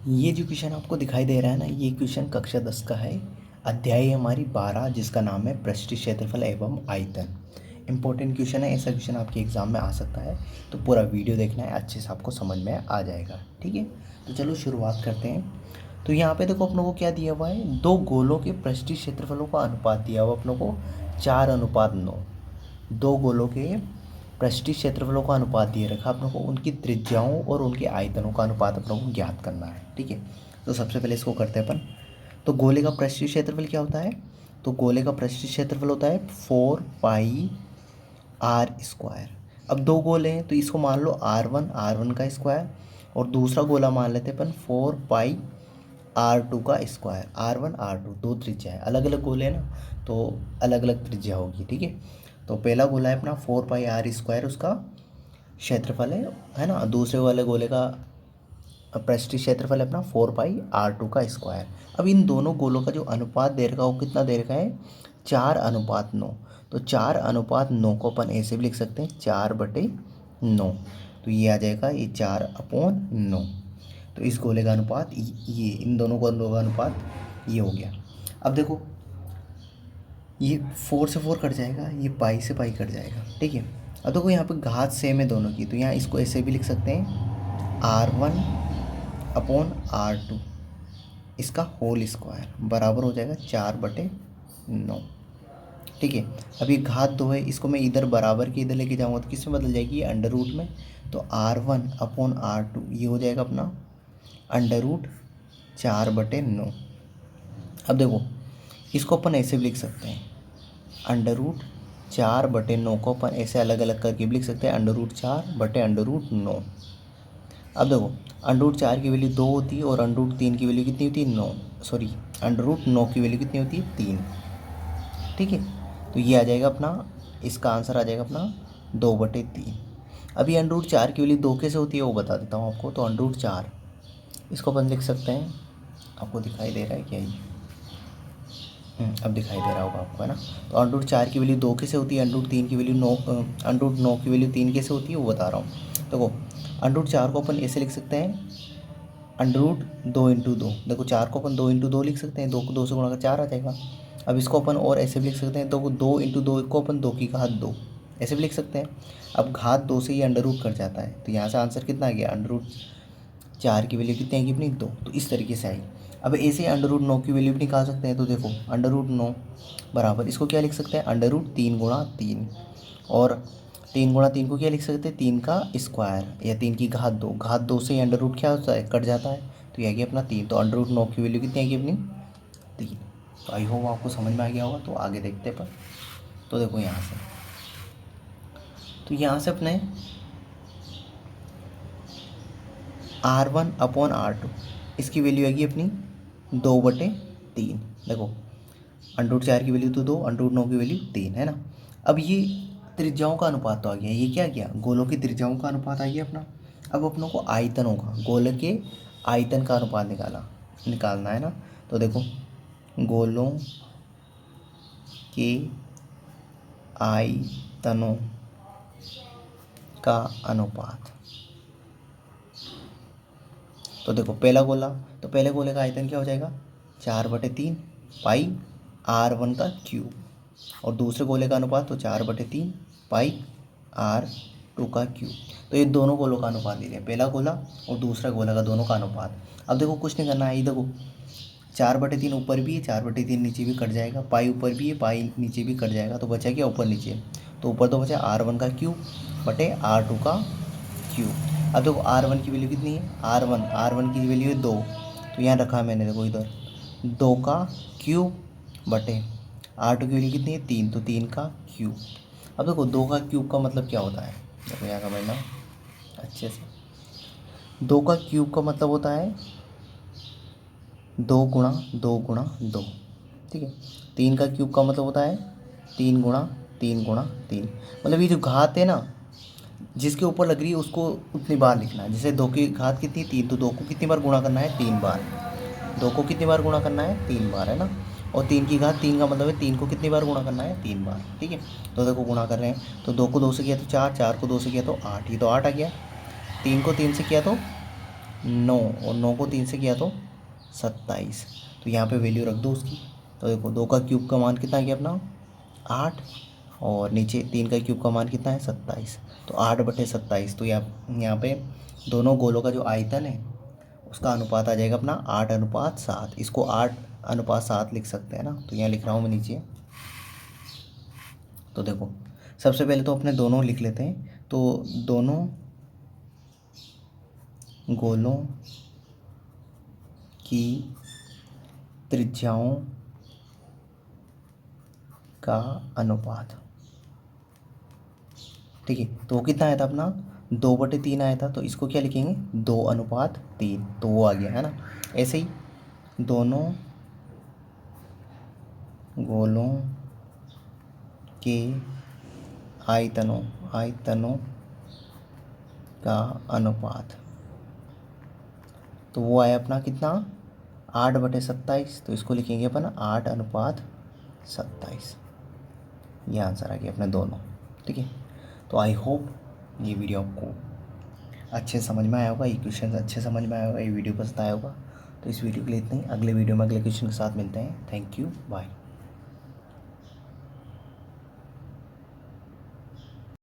ये जो क्वेश्चन आपको दिखाई दे रहा है ना, ये क्वेश्चन कक्षा 10 का है। अध्याय है हमारी 12, जिसका नाम है पृष्ठीय क्षेत्रफल एवं आयतन। इंपॉर्टेंट क्वेश्चन है, ऐसा क्वेश्चन आपके एग्जाम में आ सकता है, तो पूरा वीडियो देखना है, अच्छे से आपको समझ में आ जाएगा। ठीक है, तो चलो शुरुआत करते हैं। तो यहाँ पे देखो अपनों को क्या दिया हुआ है, दो गोलों के पृष्ठीय क्षेत्रफलों का अनुपात दिया हुआ अपनों को 4:9। दो गोलों के पृष्ठीय क्षेत्रफलों का अनुपात दिए रखा अपनों को, उनकी त्रिज्याओं और उनके आयतनों का अनुपात अपनों को ज्ञात करना है। ठीक है, तो सबसे पहले इसको करते हैं अपन। तो गोले का पृष्ठीय क्षेत्रफल क्या होता है, तो गोले का पृष्ठीय क्षेत्रफल होता है 4πr²। अब दो गोले हैं तो इसको मान लो r1 का स्क्वायर, और दूसरा गोला मान लेते हैं अपन 4πr2 का स्क्वायर। r1 r2 दो त्रिज्या है, अलग अलग गोले हैं ना, तो अलग अलग त्रिज्या होगी। ठीक है, तो पहला गोला है अपना 4πr², उसका क्षेत्रफल है ना। दूसरे वाले गोले का पृष्ठीय क्षेत्रफल है अपना 4πr2 का स्क्वायर। अब इन दोनों गोलों का जो अनुपात दे रखा है वो कितना दे रखा है, 4:9। तो 4:9 को अपन ऐसे भी लिख सकते हैं 4/9। तो ये आ जाएगा, ये 4/9। तो इस गोले का अनुपात ये, इन दोनों गोलों का अनुपात ये हो गया। अब देखो, ये 4 से 4 कट जाएगा, ये पाई से पाई कट जाएगा। ठीक है, अब देखो यहाँ पे घात सेम है दोनों की, तो यहाँ इसको ऐसे भी लिख सकते हैं r1/r2, इसका होल स्क्वायर बराबर हो जाएगा 4/9। ठीक है, अब ये घात 2 है, इसको मैं इधर बराबर के इधर लेके जाऊँगा तो किस में बदल जाएगी, ये अंडर रूट में। तो r1/r2 ये हो जाएगा अपना √4/9। अब देखो, इसको अपन ऐसे भी लिख सकते हैं, √4/9 को अपन ऐसे अलग अलग करके भी लिख सकते हैं, √4/√9। अब देखो, √4 की वैल्यू 2 होती है, और √3 की वैल्यू कितनी होती है, 9। सॉरी, √9 की वैल्यू कितनी होती है, 3। ठीक है, तो ये आ जाएगा अपना, इसका आंसर आ जाएगा अपना 2/3। अब ये √4 की वैल्यू 2 कैसे होती है वो बता देता हूँ आपको। तो √4 इसको अपन लिख सकते हैं, आपको दिखाई दे रहा है क्या ये, अब दिखाई दे रहा होगा आपको, है ना। तो √4 की वैल्यू 2 कैसे होती है, √3 की वैल्यू 9, √9 की वैल्यू 3 कैसे होती है वो बता रहा हूँ। देखो, √4 को अपन ऐसे लिख सकते हैं, √2 × 2। देखो, 4 को अपन 2 × 2 लिख सकते हैं, 2 को 2 से गुणा कर 4 आ जाएगा। अब इसको अपन और ऐसे भी लिख सकते हैं, 2 × 2 को अपन 2 की घात 2 ऐसे भी लिख सकते हैं। अब घात 2 से ये अंडर रूट कट जाता है, तो यहाँ से आंसर कितना आ गया, √4 की वैल्यू कितनी आएगी अपनी, 2। तो इस तरीके से आई। अब ऐसे √9 की वैल्यू भी निकाल सकते हैं, तो देखो √9 बराबर इसको क्या लिख सकते हैं, √3 × 3। और 3 × 3 को क्या लिख सकते हैं, 3 का स्क्वायर, या 3 की घात 2। घात 2 से अंडर रूट क्या होता है, कट जाता है, तो ये आ गया अपना 3। तो √9 की वैल्यू कितनी आएगी अपनी, 3। तो आई होप आपको समझ में आ गया होगा। तो आगे देखते हैं पर, तो देखो यहाँ से, तो यहाँ से अपने r1/r2 इसकी वैल्यू आएगी अपनी 2/3। देखो, √4 की वैल्यू तो 2, √9 की वैल्यू 3, है ना। अब ये त्रिज्याओं का अनुपात तो आ गया, ये क्या गया, गोलों की त्रिज्याओं का अनुपात आ गया अपना। अब अपनों को आयतनों का, गोले के आयतन का अनुपात निकालना है ना। तो देखो, गोलों के आयतनों का अनुपात, तो देखो पहला गोला, तो पहले गोले का आयतन क्या हो जाएगा, 4/3 पाई r1 का क्यूब। और दूसरे गोले का अनुपात तो 4/3 पाई r2 का क्यूब। तो ये दोनों गोलों का अनुपात ले लिया, पहला गोला और दूसरा गोला का, दोनों का अनुपात। अब देखो कुछ नहीं करना है, ये देखो 4/3 ऊपर भी है, 4/3 नीचे भी कट जाएगा, पाई ऊपर भी है, पाई नीचे भी कट जाएगा, तो बचा क्या, ऊपर नीचे। तो ऊपर तो बचा r1 का क्यूब बटे r2 का क्यूब। अब देखो r1 की वैल्यू कितनी है, r1 की वैल्यू है 2, तो यहाँ रखा है मैंने, देखो इधर 2 का क्यूब बटे r2 की वैल्यू कितनी है, 3, तो 3 का क्यूब। अब देखो 2 का क्यूब का मतलब क्या होता है, देखो यहाँ समझना अच्छे से। 2 का क्यूब का मतलब होता है 2 × 2 × 2। ठीक है, 3 का क्यूब का मतलब होता है 3 × 3 × 3। मतलब ये जो घात है ना, जिसके ऊपर लग रही है उसको उतनी बार लिखना है। जैसे 2 की घात कितनी, 3, तो 2 को कितनी बार गुणा करना है, 3 बार। 2 को कितनी बार गुणा करना है, 3 बार, है ना। और 3 की घात 3 का मतलब है 3 को कितनी बार गुणा करना है, 3 बार। ठीक है, तो देखो गुणा कर रहे हैं, तो 2 को 2 से किया तो 4, 4 को 2 से किया तो 8, ये तो 8 आ गया। 3 को 3 से किया तो 9 और 9 को 3 से किया तो 27। तो यहाँ पे वैल्यू रख दो उसकी। तो देखो 2 का क्यूब का मान कितना है अपना 8 और नीचे 3 का क्यूब का मान कितना है 27। तो 8/27। तो यहाँ पे दोनों गोलों का जो आयतन है उसका अनुपात आ जाएगा अपना 8:7। इसको 8:7 लिख सकते हैं ना। तो यहाँ लिख रहा हूँ मैं नीचे। तो देखो सबसे पहले तो अपने दोनों लिख लेते हैं। तो दोनों गोलों की त्रिज्याओं का अनुपात, ठीक है। तो वो कितना आया था अपना 2/3 आया था। तो इसको क्या लिखेंगे 2:3। तो वो आ गया है ना। ऐसे ही दोनों गोलों के आयतनों का अनुपात, तो वो आया अपना कितना 8/27। तो इसको लिखेंगे अपन 8:27। ये आंसर आ गया अपने दोनों, ठीक है। तो आई होप ये वीडियो आपको अच्छे समझ में आया होगा, ये क्वेश्चन अच्छे समझ में आया होगा, ये वीडियो पसंद आया होगा। तो इस वीडियो के लिए इतना ही। अगले वीडियो में अगले क्वेश्चन के साथ मिलते हैं। Thank you, bye.